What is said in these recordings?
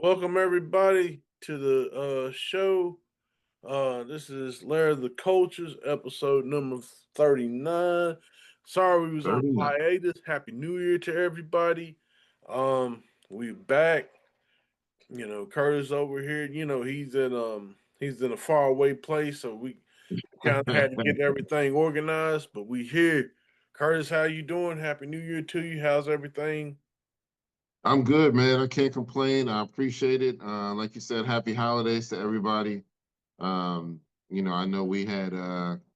Welcome everybody to the show. This is Larry the Coaches, episode number 39. Sorry we was on 39. hiatus. Happy New Year to everybody. We back. Curtis over here, he's in a far away place, so we kind of had to get everything organized, but we here. Curtis, how you doing? Happy New Year to you. How's everything? I'm good, man. I can't complain. I appreciate it. Like you said, happy holidays to everybody. Um, I know we had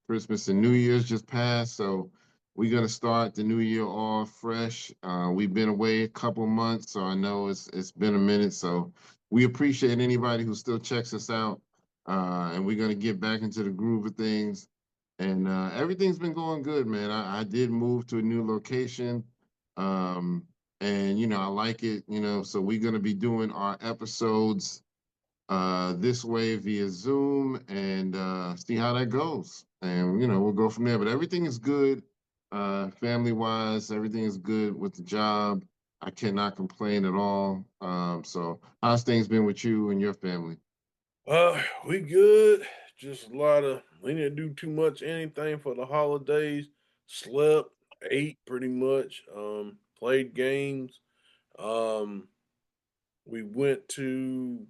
Christmas and New Year's just passed, so we're gonna start the new year off fresh. We've been away a couple months, so I know it's been a minute. So we appreciate anybody who still checks us out. And we're gonna get back into the groove of things. And everything's been going good, man. I did move to a new location. Um, and I like it, so we're going to be doing our episodes this way via Zoom and see how that goes. And we'll go from there. But everything is good, family wise. Everything is good with the job. I cannot complain at all. So how's things been with you and your family? We good. Just a lot of we didn't do too much anything for the holidays. Slept, ate pretty much. Played games. Um, we went to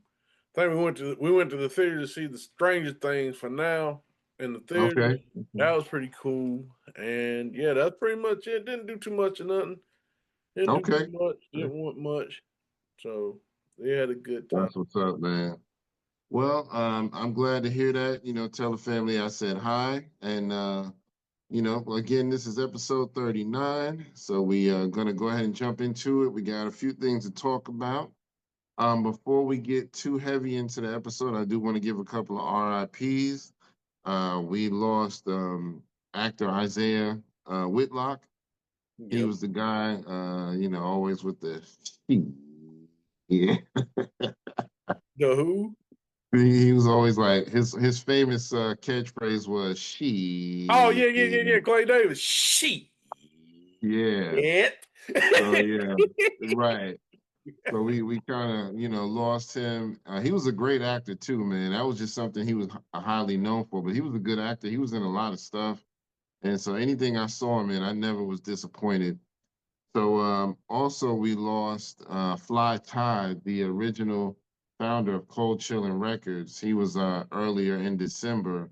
I think we went to the theater to see the Stranger Things for now in the theater. Okay. That was pretty cool. And yeah, that's pretty much it. Didn't do too much of nothing. Didn't do too Okay. much. Didn't want much. So we had a good time. That's what's up, man. Well, I'm glad to hear that. Tell the family I said hi. And, well, again, this is episode 39. So we are going to go ahead and jump into it. We got a few things to talk about. Before we get too heavy into the episode, I do want to give a couple of RIPs. We lost actor Isaiah Whitlock. He Yep. was the guy, always with the yeah. The Who? He was always like his famous catchphrase was Oh "she." yeah, yeah, yeah, yeah. Clay Davis. She. Yeah. It. So yeah, right. So we kind of lost him. He was a great actor too, man. That was just something he was highly known for. But he was a good actor. He was in a lot of stuff, and so anything I saw him in, I never was disappointed. So also we lost Fly Tide, the original founder of Cold Chillin' Records. He was earlier in December.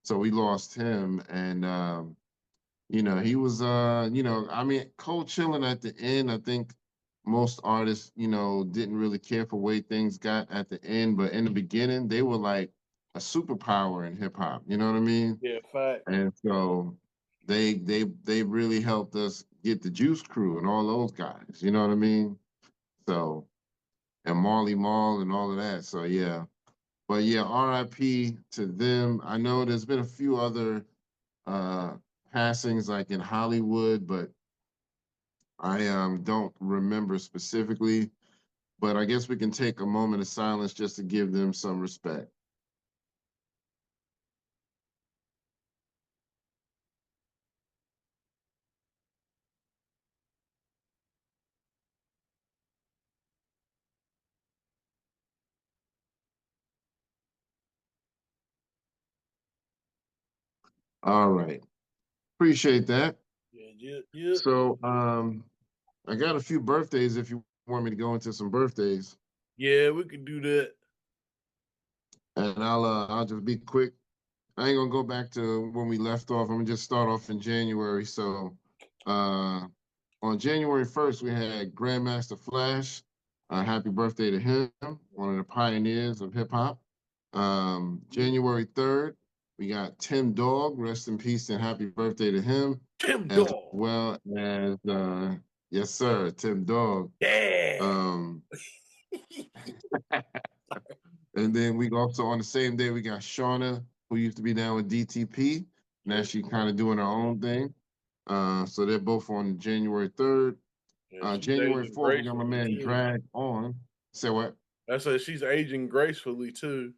So we lost him, and he was I mean, Cold Chillin' at the end, I think most artists, didn't really care for the way things got at the end, but in the beginning, they were like a superpower in hip hop. You know what I mean? Yeah, fact. And so they really helped us get the Juice Crew and all those guys. You know what I mean? So and Marley Marl and all of that. So yeah. But yeah, RIP to them. I know there's been a few other uh, passings like in Hollywood, but I don't remember specifically. But I guess we can take a moment of silence just to give them some respect. All right. Appreciate that. Yeah, yeah, yeah. So I got a few birthdays if you want me to go into some birthdays. Yeah, we could do that. And I'll just be quick. I ain't gonna go back to when we left off. I'm gonna just start off in January. So uh on January 1st, we had Grandmaster Flash. Happy birthday to him, one of the pioneers of hip hop. January 3rd, we got Tim Dog. Rest in peace and happy birthday to him, Tim as Dog. well as yes, sir, Tim Dog. Yeah. Um, and then we also on the same day we got Shauna, who used to be down with DTP. Now Yes, she kind of doing her own thing. So they're both on January 3rd. and she's January aging 4th, we got my gracefully man too. Drag on. Say what? I said she's aging gracefully too.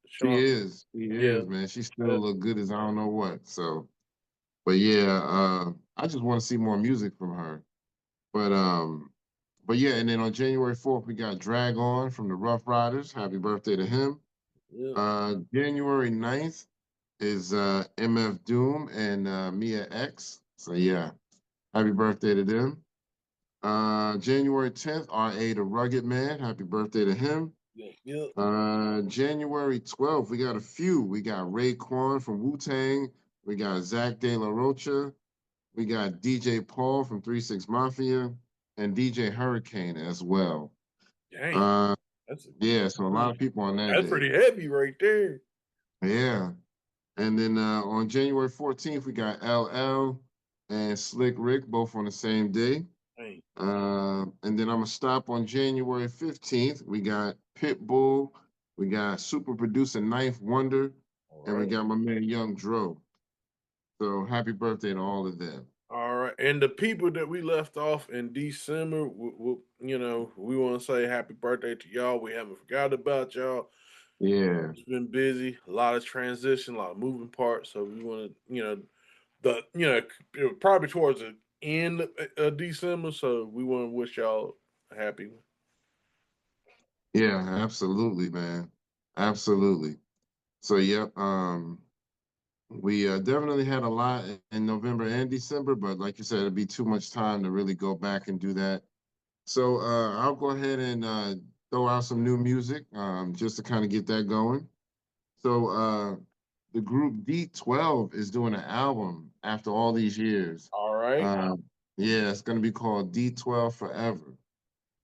She Sean. is. She Yeah. is, man. She still Yeah. look good as I don't know what. So, but yeah, I just want to see more music from her. But But yeah, and then on January 4th, we got Drag On from the Rough Riders. Happy birthday to him. Yeah. January 9th is MF Doom and Mia X. So yeah, happy birthday to them. January 10th, RA the Rugged Man. Happy birthday to him. Yeah. Yeah. January 12th, we got a few. We got Raekwon from Wu-Tang. We got Zach De La Rocha. We got DJ Paul from 3 6 Mafia and DJ Hurricane as well. Dang. Uh, That's yeah, so a lot of people on that that's day. pretty heavy right there. Yeah. And then on January 14th, we got LL and Slick Rick, both on the same day. Dang. And then I'm gonna stop on January 15th. We got Pitbull, we got super producer Ninth Wonder, All and we right. got my man Young Dro. So happy birthday to all of them. All right. And the people that we left off in December, we want to say happy birthday to y'all. We haven't forgot about y'all. Yeah. It's been busy, a lot of transition, a lot of moving parts. So we want to, probably towards the end of December. So we want to wish y'all a happy. Yeah, absolutely, man. Absolutely. So yep, we definitely had a lot in November and December, but like you said, it'd be too much time to really go back and do that. So I'll go ahead and throw out some new music just to kind of get that going. So the group D12 is doing an album after all these years. All right. Uh, yeah, it's going to be called D12 Forever.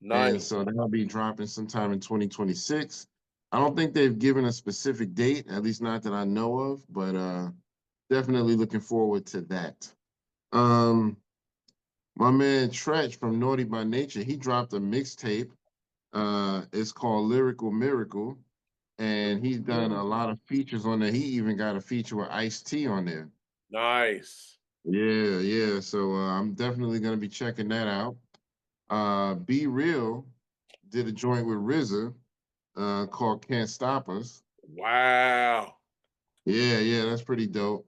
And Nice. so that'll be dropping sometime in 2026. I don't think they've given a specific date, at least not that I know of, but definitely looking forward to that. Um, my man Tretch from Naughty by Nature, he dropped a mixtape. It's called Lyrical Miracle, and he's done a lot of features on there. He even got a feature with Ice-T on there. Nice. Yeah, yeah. So I'm definitely gonna be checking that out. Be Real did a joint with RZA called Can't Stop Us. Wow. Yeah, yeah, that's pretty dope.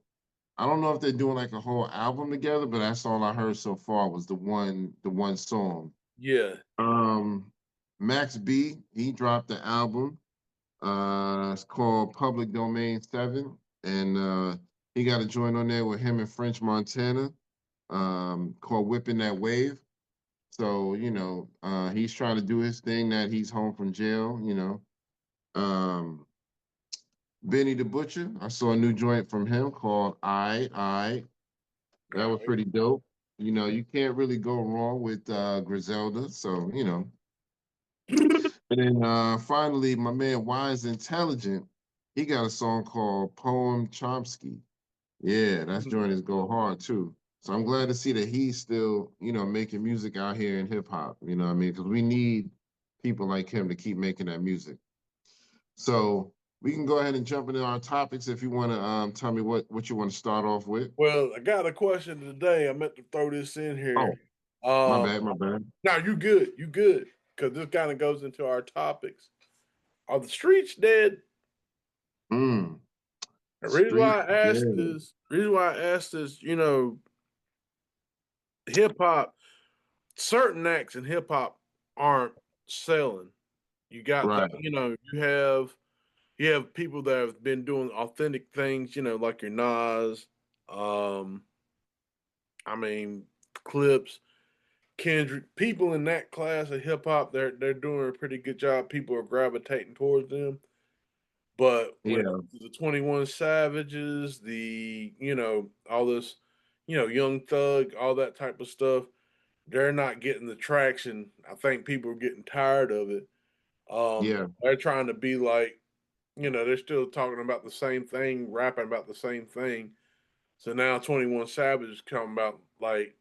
I don't know if they're doing like a whole album together, but that's all I heard so far was the one song. Yeah. Um, Max B, he dropped the album. It's called Public Domain 7. And he got a joint on there with him and French Montana, called Whipping That Wave. So, he's trying to do his thing that he's home from jail. Um, Benny the Butcher, I saw a new joint from him called I. That All was right. pretty dope. You can't really go wrong with Griselda. So, And then finally, my man Wise Intelligent, he got a song called Poem Chomsky. Yeah, that's joint is go hard too. So I'm glad to see that he's still, making music out here in hip hop. You know what I mean? Because we need people like him to keep making that music. So we can go ahead and jump into our topics if you want to tell me what you want to start off with. Well, I got a question today. I meant to throw this in here. Oh, my Um, bad, my bad. Now you good. You good. Because this kind of goes into our topics. Are the streets dead? Mm, The street dead. reason why I asked is, hip hop, certain acts in hip hop aren't selling. You got Right. you have people that have been doing authentic things, like your Nas, um, I mean, Clips, Kendrick, people in that class of hip hop, they're doing a pretty good job. People are gravitating towards them. But when it Yeah. comes to the 21 Savages, all this, Young Thug, all that type of stuff, they're not getting the traction. I think people are getting tired of it. Yeah. They're trying to be like, they're still talking about the same thing, rapping about the same thing. So now 21 Savage is coming about like,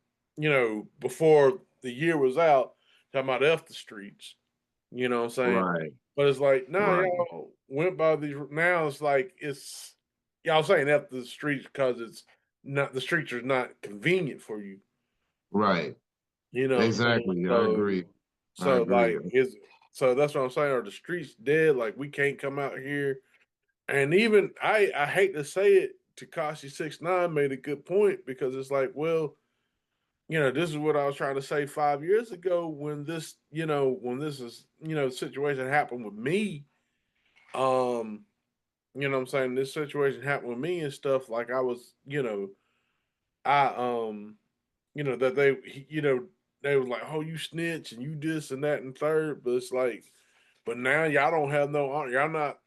before the year was out, talking about F the streets. You know what I'm saying? Right. But it's like, nah, Right. y'all went by these. Now it's like y'all saying F the streets because it's not the streets are not convenient for you. Right. You know what I'm saying? Exactly. I agree. I So agree. like so that's what I'm saying. Are the streets dead? Like we can't come out here. And even I hate to say it, Takashi 6ix9ine made a good point because it's like, well, this is what I was trying to say 5 years ago when this situation happened with me. You know what I'm saying? This situation happened with me and stuff. Like I was, I that they was like, oh, you snitch and you this and that and third, but it's like, but now y'all don't have y'all not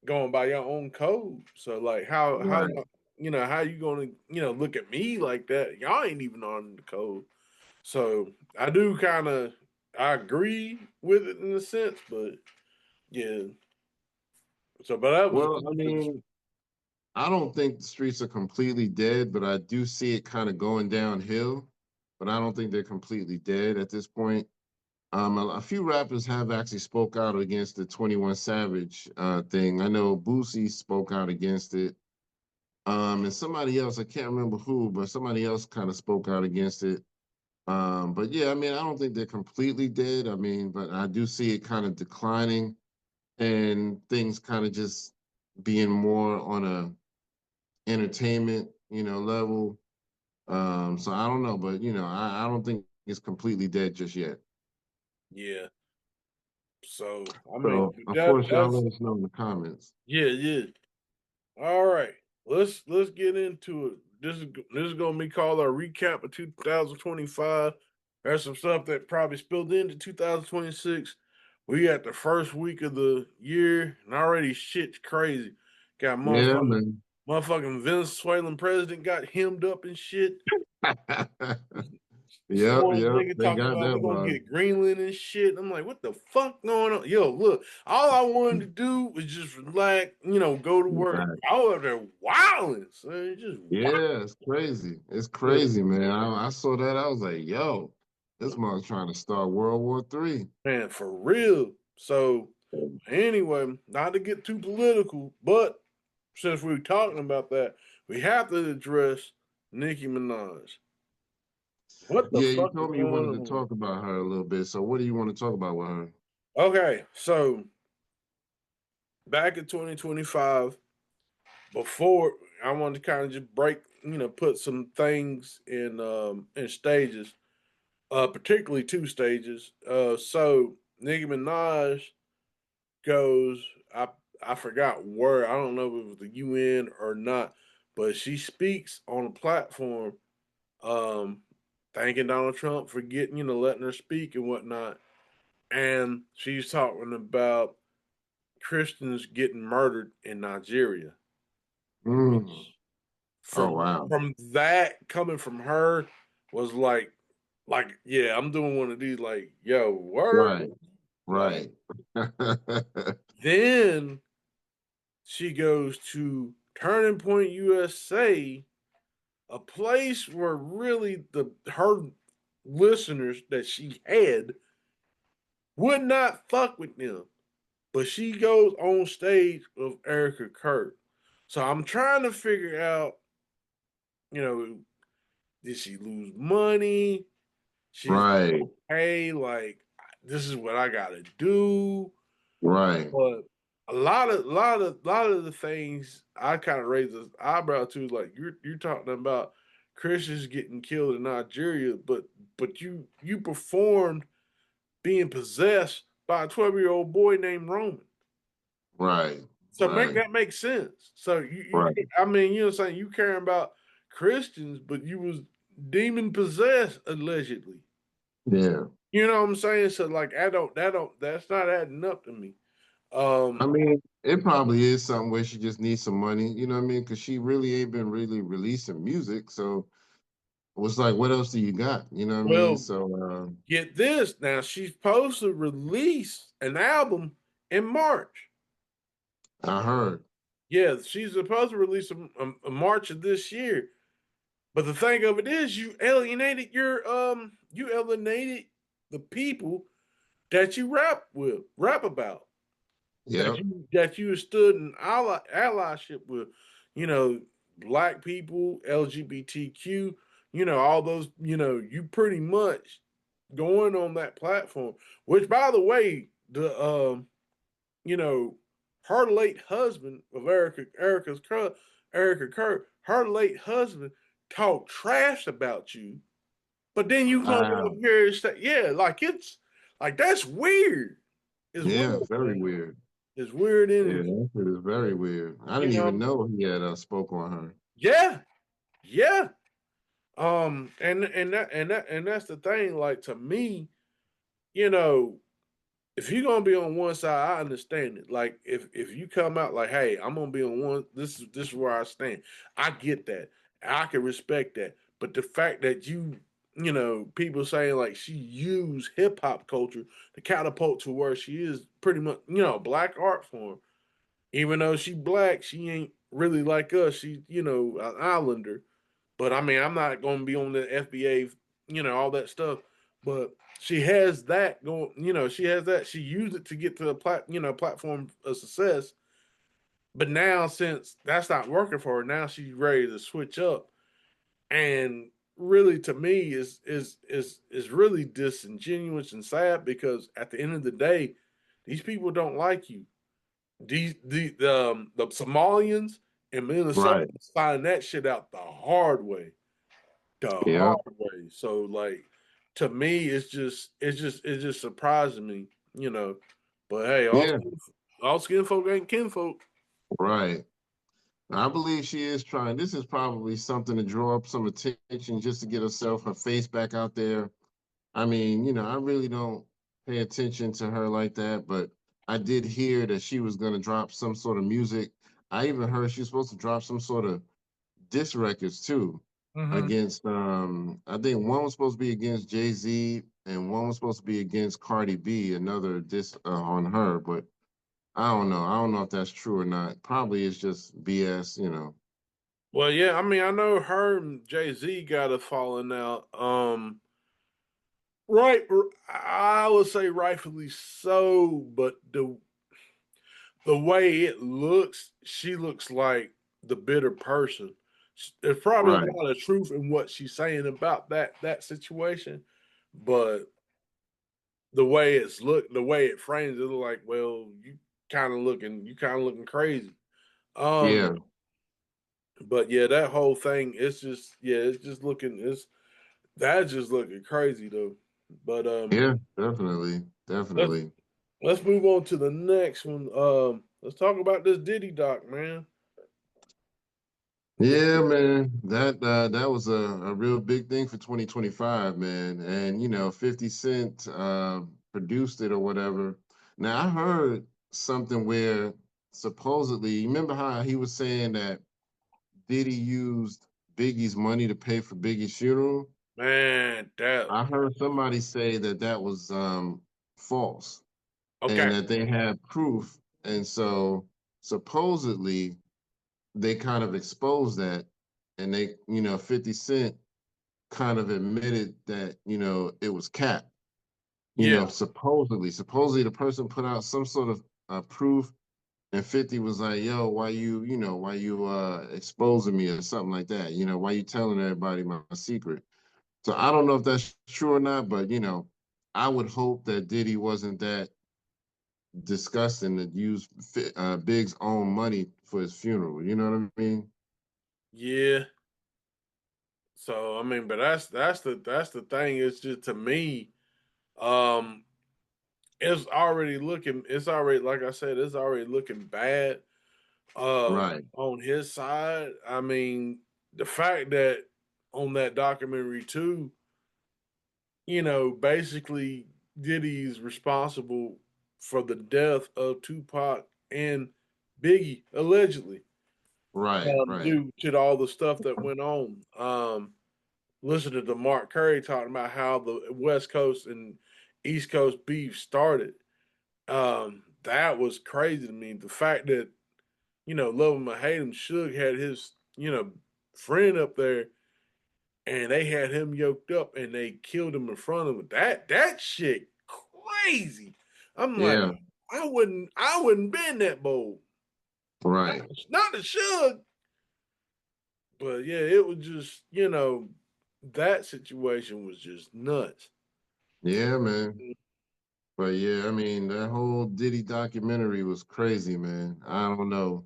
going by your own code. So like how Right. how you gonna look at me like that? Y'all ain't even on the code. So I do kind of I agree with it in a sense, but yeah. So but that was Well, I mean, I don't think the streets are completely dead, but I do see it kind of going downhill. But I don't think they're completely dead at this point. A few rappers have actually spoke out against the 21 Savage thing. I know Boosie spoke out against it. And somebody else, I can't remember who, but somebody else kind of spoke out against it. But yeah, I mean, I don't think they're completely dead. I mean, but I do see it kind of declining and things kind of just being more on a entertainment, level. So I don't know, but I don't think it's completely dead just yet. yeah. So I mean So of that course y'all that's let us know in the comments. yeah, yeah. All right. Let's get into it. This is gonna be called our recap of 2025. There's some stuff that probably spilled into 2026. We at the first week of the year, and already shit's crazy. Got Yeah, man. motherfucking Venezuelan president got hemmed up and shit. Yep, Some yep. nigga They talking got about that we're gonna bug. get Greenland and shit. I'm like, what the fuck going on? Yo, look, all I wanted to do was just relax, go to work. Right. I was there wilding, son. Just Yeah, it's crazy. It's wild. crazy, man. I saw that. I was like, yo, this mother's trying to start World War III. Man, for real. So anyway, not to get too political, but since we're talking about that, we have to address Nicki Minaj. What the Yeah, you fuck is told me you going wanted to on? talk about her a little bit. So what do you want to talk about with her? Okay, so back in 2025, before I wanted to kind of just break, put some things in stages, particularly two stages. So Nicki Minaj goes, I forgot where, I don't know if it was the UN or not, but she speaks on a platform, um, thanking Donald Trump for getting, letting her speak and whatnot. And she's talking about Christians getting murdered in Nigeria. Mm. Oh, from wow. from that coming from her was like yeah, I'm doing one of these like yo word Right, like right. then she goes to Turning Point USA, a place where really the her listeners that she had would not fuck with them, but she goes on stage with Erica Kurt. So I'm trying to figure out, you know, did she lose money? She's like, Right, hey, like this is what I gotta do. right. But a lot of the things I kind of raise an eyebrow to, like you're talking about Christians getting killed in Nigeria, but you performed being possessed by a 12-year-old boy named Roman. Right, So make right, that make sense. So you right. I mean, what I'm saying, you caring about Christians, but you was demon possessed allegedly. Yeah. You know what I'm saying? So like that's not adding up to me. I Um mean, it probably is something where she just needs some money, you know what I mean? Because she really ain't been really releasing music. So it was like, what else do you got? You know what I mean? well, So get this. Now she's supposed to release an album in March. I heard. Yeah, she's supposed to release a March of this year. But the thing of it is you alienated the people that you rap about. that Yep. you that you stood in allyship with, you know, black people, LGBTQ, all those, you pretty much going on that platform. Which, by the way, the you know, her late husband of Erica Kurt, her late husband talked trash about you But then you gonna be up Wow. here and say, yeah, like it's like that's weird. It's Yeah, weird, very man. weird. It's weird Yeah, energy. that shit is very weird. I You didn't even know? know he had spoke on her. Yeah, yeah. And that's the thing. Like to me, you know, if you're gonna be on one side, I understand it. Like if you come out like, hey, I'm gonna be on one, this is where I stand. I get that. I can respect that. But the fact that people saying like she used hip hop culture to catapult to where she is pretty much, black art form. Even though she black, she ain't really like us. She, an islander. But I mean, I'm not going to be on the FBA, all that stuff. But she has that going. She has that. She used it to get to a platform of success. But now, since that's not working for her, now she's ready to switch up. And really, to me, is really disingenuous and sad because at the end of the day, these people don't like you. The Somalians and Right. Minnesotans find that shit out the hard way. The Yeah. hard way. So like to me, it's just surprising me, you know. But hey, Yeah. all skin folk ain't kinfolk. Right. I believe she is trying. This is probably something to draw up some attention just to get herself, her face back out there. I mean, I really don't pay attention to her like that, but I did hear that she was going to drop some sort of music. I even heard she was supposed to drop some sort of diss records too Mm-hmm. against I think one was supposed to be against Jay-Z and one was supposed to be against Cardi B, another diss on her, but I don't know. I don't know if that's true or not. Probably it's just BS. Well, yeah, I mean, I know her and Jay Z got a falling out. Right, I would say rightfully so, but the way it looks, she looks like the bitter person. There's probably a Right. lot of truth in what she's saying about that situation, but the way it frames it, look like, well, you kind of looking crazy. Um, Yeah. but yeah, that whole thing, it's that's just looking crazy though. But Yeah, definitely. let's Definitely. let's move on to the next one. Let's talk about this Diddy doc, man. Yeah, man. That was a real big thing for 2025, man. And 50 Cent produced it or whatever. Now I heard something where supposedly, you remember how he was saying that Diddy used Biggie's money to pay for Biggie's funeral? Man, that I heard somebody say that that was false and okay. that they had proof. And so supposedly they kind of exposed that and 50 Cent kind of admitted that, it was cap. Yeah, Supposedly the person put out some sort of proof and 50 was like, yo, why you exposing me or something like that? Why you telling everybody my secret? So I don't know if that's true or not, but I would hope that Diddy wasn't that disgusting to use Big's own money for his funeral. You know what I mean? yeah. So I mean, but that's the thing. It's just to me, um, it's already like I said, it's already looking bad. Right, On his side, I mean, the fact that on that documentary too, basically Diddy's responsible for the death of Tupac and Biggie, allegedly, right. due to all the stuff that went on. Listening to Mark Curry talking about how the West Coast and East Coast beef started. That was crazy to me. The fact that, love him or hate him, Suge had his, friend up there and they had him yoked up and they killed him in front of him. That shit crazy. I'm like, Yeah, I wouldn't been that bold. Not, right. not the Suge, but yeah, it was just, that situation was just nuts. Yeah, man. But yeah, I mean, that whole Diddy documentary was crazy, man. I don't know.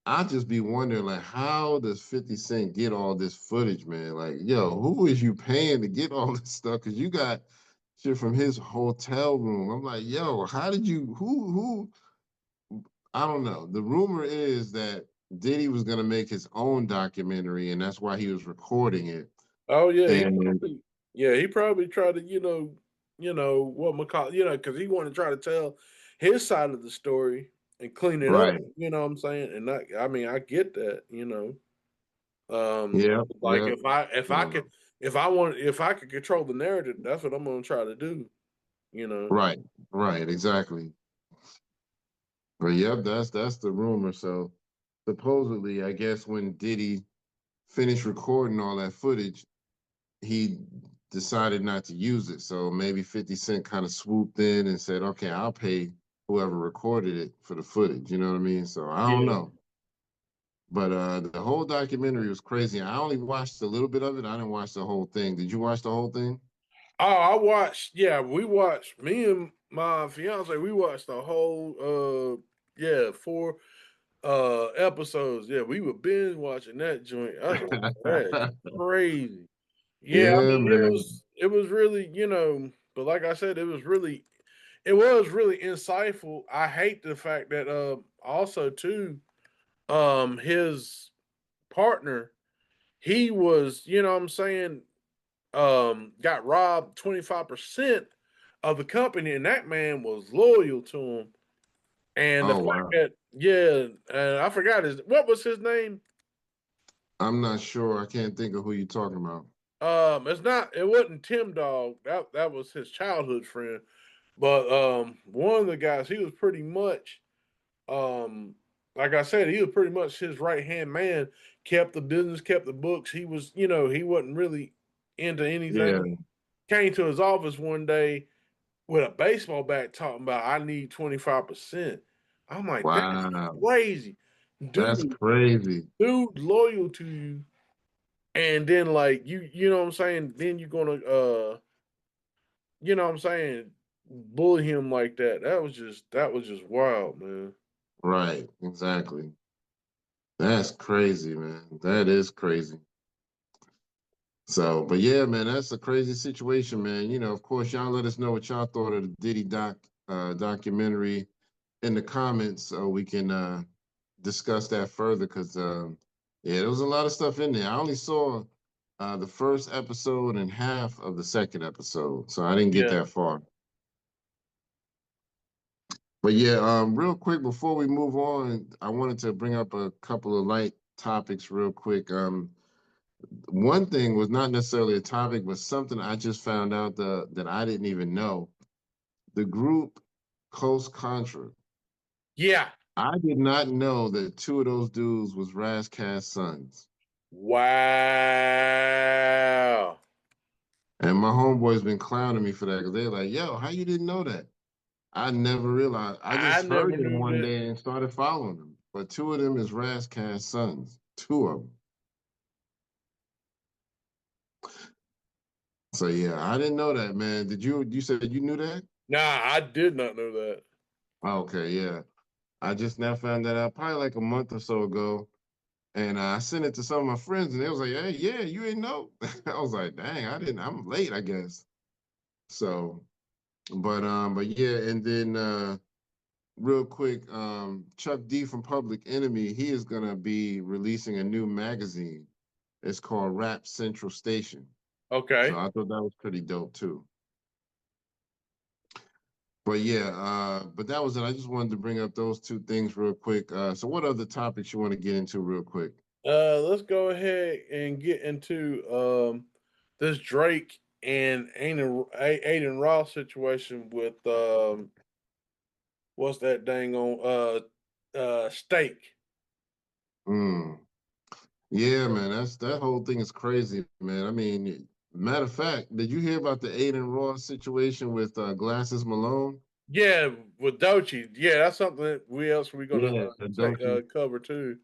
I just be wondering, like, how does 50 Cent get all this footage, man? Like, yo, who is you paying to get all this stuff? Because you got shit from his hotel room. I'm like, yo, how did you, I don't know. The rumor is that Diddy was gonna make his own documentary, and that's why he was recording it. Oh yeah, And he probably tried to, what McCall, because he wanted to try to tell his side of the story and clean it up. right, You know what I'm saying? And I mean, I get that. yeah, Like yeah, if I could control the narrative, that's what I'm gonna try to do. You know? right, right, exactly. But yep, that's the rumor. So supposedly, I guess when Diddy finished recording all that footage, he decided not to use it. So maybe 50 Cent kind of swooped in and said, okay, I'll pay whoever recorded it for the footage. You know what I mean? So I don't Yeah. know. But the whole documentary was crazy. I only watched a little bit of it. I didn't watch the whole thing. Did you watch the whole thing? Oh, I watched. Yeah, we watched. Me and my fiance, we watched the whole. Four episodes. Yeah, we were binge watching that joint. I was like, that's crazy. Yeah, I Yeah, mean man. it was really, but like I said, it was really insightful. I hate the fact that also too, his partner, he was, what I'm saying, got robbed 25% of the company, and that man was loyal to him. And the Oh fact wow. that, yeah, and I forgot what was his name? I'm not sure. I can't think of who you're talking about. It wasn't Tim Dog. That was his childhood friend. But one of the guys, he was pretty much, um, like I said, he was pretty much his right hand man. Kept the business, kept the books. He was, he wasn't really into anything. Yeah. Came to his office one day with a baseball bat, talking about I need 25%. I'm like, that's Wow. crazy, That's dude. crazy. Dude, loyal to you, and then like you know what I'm saying. Then you're gonna you know what I'm saying, bully him like that. That was just wild, man. Right. Exactly. That's crazy, man. That is crazy. So, but yeah, man, that's a crazy situation, man. Of course, y'all let us know what y'all thought of the Diddy documentary in the comments so we can discuss that further. Because yeah, there was a lot of stuff in there. I only saw the first episode and half of the second episode, so I didn't get Yeah. that far. But yeah, real quick before we move on, I wanted to bring up a couple of light topics real quick. One thing was not necessarily a topic, but something I just found out that I didn't even know. The group Coast Contra. Yeah. I did not know that two of those dudes was Ras Kass sons. Wow. And my homeboy's been clowning me for that because they're like, yo, how you didn't know that? I never realized. I I just never heard them knew one that. day and started following them. But two of them is Ras Kass sons. Two of them. So yeah, I didn't know that, man. You said you knew that? Nah, I did not know that. Okay, yeah. I just now found that out probably like a month or so ago. And I sent it to some of my friends and they was like, hey, yeah, you didn't know. I was like, dang, I didn't, I'm late, I guess. So, but yeah, and then real quick, Chuck D from Public Enemy, he is gonna be releasing a new magazine. It's called Rap Central Station. So Okay. I thought that was pretty dope too. But yeah, but that was it. I just wanted to bring up those two things real quick. So what other topics you want to get into real quick? Let's go ahead and get into this Drake and Aiden Ross situation with what's that dang on Stake. Mm. Yeah, man, that whole thing is crazy, man. I mean, matter of fact, did you hear about the Aiden Ross situation with Glasses Malone? Yeah, with Dochi. Yeah, that's something that we're gonna Yeah, Dochi. cover too.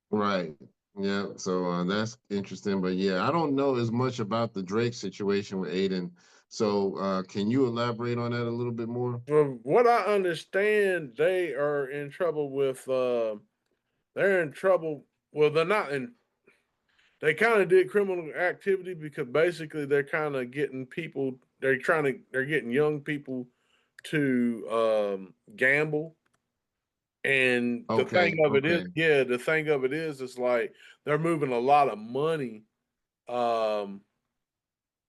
Right. Yeah. So that's interesting. But yeah, I don't know as much about the Drake situation with Aiden. So can you elaborate on that a little bit more? From what I understand, they are in trouble with they're in trouble. Well, they're not in. They kind of did criminal activity because basically they're kind of getting people. They're getting young people to gamble. And the thing Okay, of it is, okay. yeah, the thing of it is, it's like they're moving a lot of money. Um,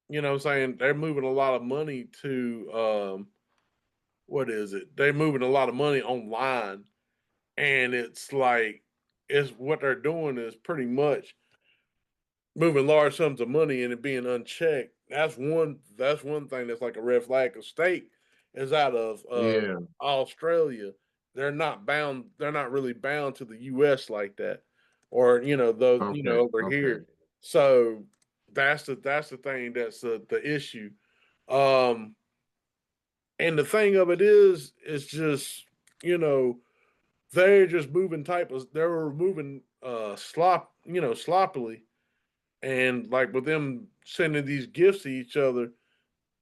you know what I'm saying? They're moving a lot of money to what is it? They're moving a lot of money online, and it's like it's what they're doing is pretty much moving large sums of money and it being unchecked. That's one thing that's like a red flag. A state is out of Yeah. Australia. They're not bound. They're not really bound to the U.S. like that, or those Okay, over okay. here. So that's the thing. That's the issue. Um, and the thing of it is, it's just you know they're just moving type of they were moving sloppily, and like with them sending these gifts to each other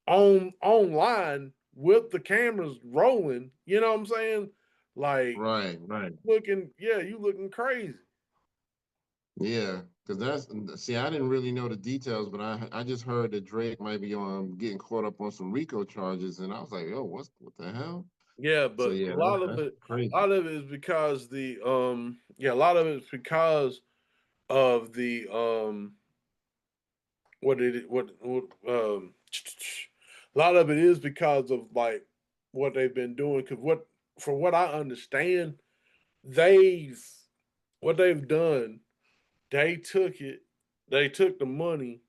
online with the cameras rolling, you know what I'm saying? Like Right, right. you looking crazy. Yeah, because see, I didn't really know the details, but I just heard that Drake might be on getting caught up on some RICO charges, and I was like, oh, what the hell? Yeah, So but yeah, that's a crazy. lot of it is because a lot of it is because of the what did it what a lot of it is because of like what they've been doing because from what I understand they've what they've done, they took it, they took the money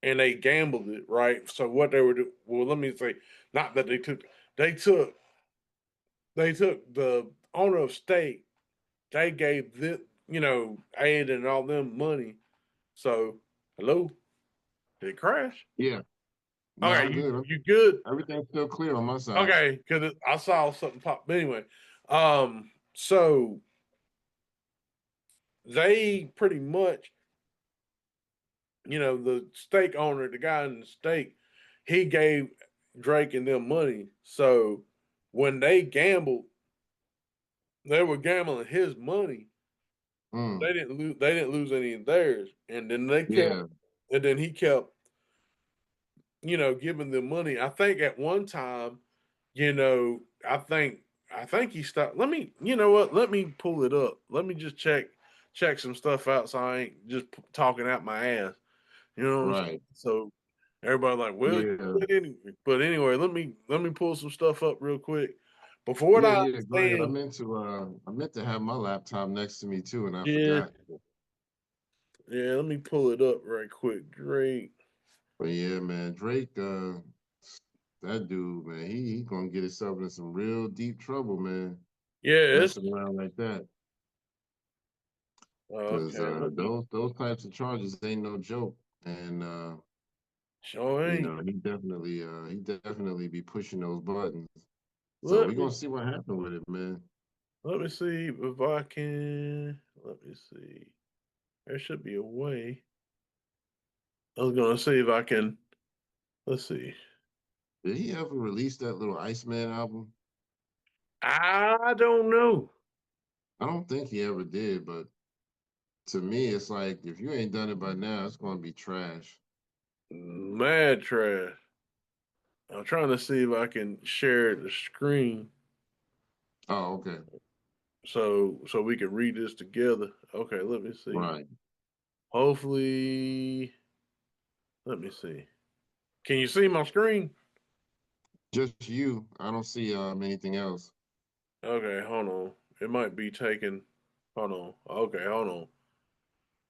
and they gambled it, right? So what they were doing, well, let me say, not that they took, they took the owner of stake, they gave the, aid and all them money. So, hello, did it crash? Yeah, no, Okay, I'm good. you good? Everything's still clear on my side. Okay, because I saw something pop. But anyway, so they pretty much the stake owner, the guy in the stake, he gave Drake and them money. So when they gambled, they were gambling his money. Mm, They didn't lose. They didn't lose any of theirs. And then they kept. yeah, And then he kept, giving them money. I think at one time, I think he stopped. Let me. You know what? Let me pull it up. Let me just check some stuff out, so I ain't just talking out my ass. You know what I'm saying? right. So everybody like, well, you Yeah, quit anyway. But anyway, let me pull some stuff up real quick. But for what yeah, I yeah. Go ahead. understand, I meant to have my laptop next to me too, and I yeah, forgot. yeah, let me pull it up right quick. Drake. But yeah, man, Drake, that dude, man, he gonna get himself in some real deep trouble, man, Yeah, it's messing around like that. Because okay. Let me those types of charges ain't no joke, and show you ain't. know he definitely be pushing those buttons. So Let we me gonna see what happened with it, man. let me see if I can. Let me see. There should be a way. I was gonna see if I can. Let's see. Did he ever release that little Iceman album? I don't know. I don't think he ever did, but to me, it's like if you ain't done it by now, it's gonna be trash. Mad trash. I'm trying to see if I can share the screen Oh, okay, so we can read this together. Okay, let me see. right. Hopefully, let me see. Can you see my screen? Just you. I don't see anything else. Okay, hold on. It might be taking. Hold on. Okay, hold on.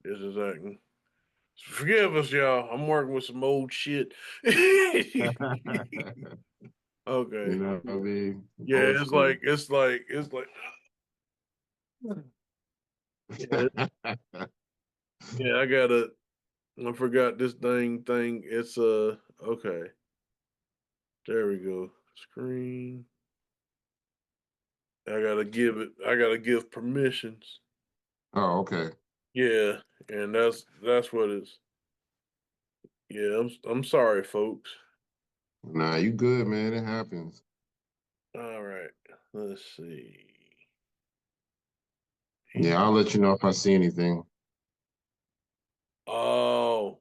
Just a second. Forgive us, y'all. I'm working with some old shit. You Okay. know what I mean? Yeah, Old it's school. like yeah, yeah. I forgot this thing. It's okay. There we go. Screen. I gotta give permissions. Oh, okay. Yeah, and that's what it's. Yeah, I'm sorry, folks. Nah, you good, man. It happens. All right, let's see. Yeah, I'll let you know if I see anything. Oh,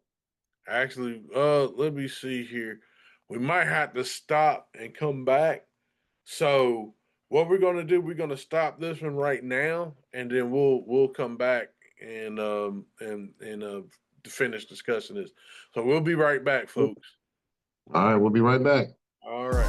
actually, let me see here. We might have to stop and come back. So what we're gonna do, we're gonna stop this one right now, and then we'll come back and to finish discussing this. So we'll be right back, folks. All right, we'll be right back. All right.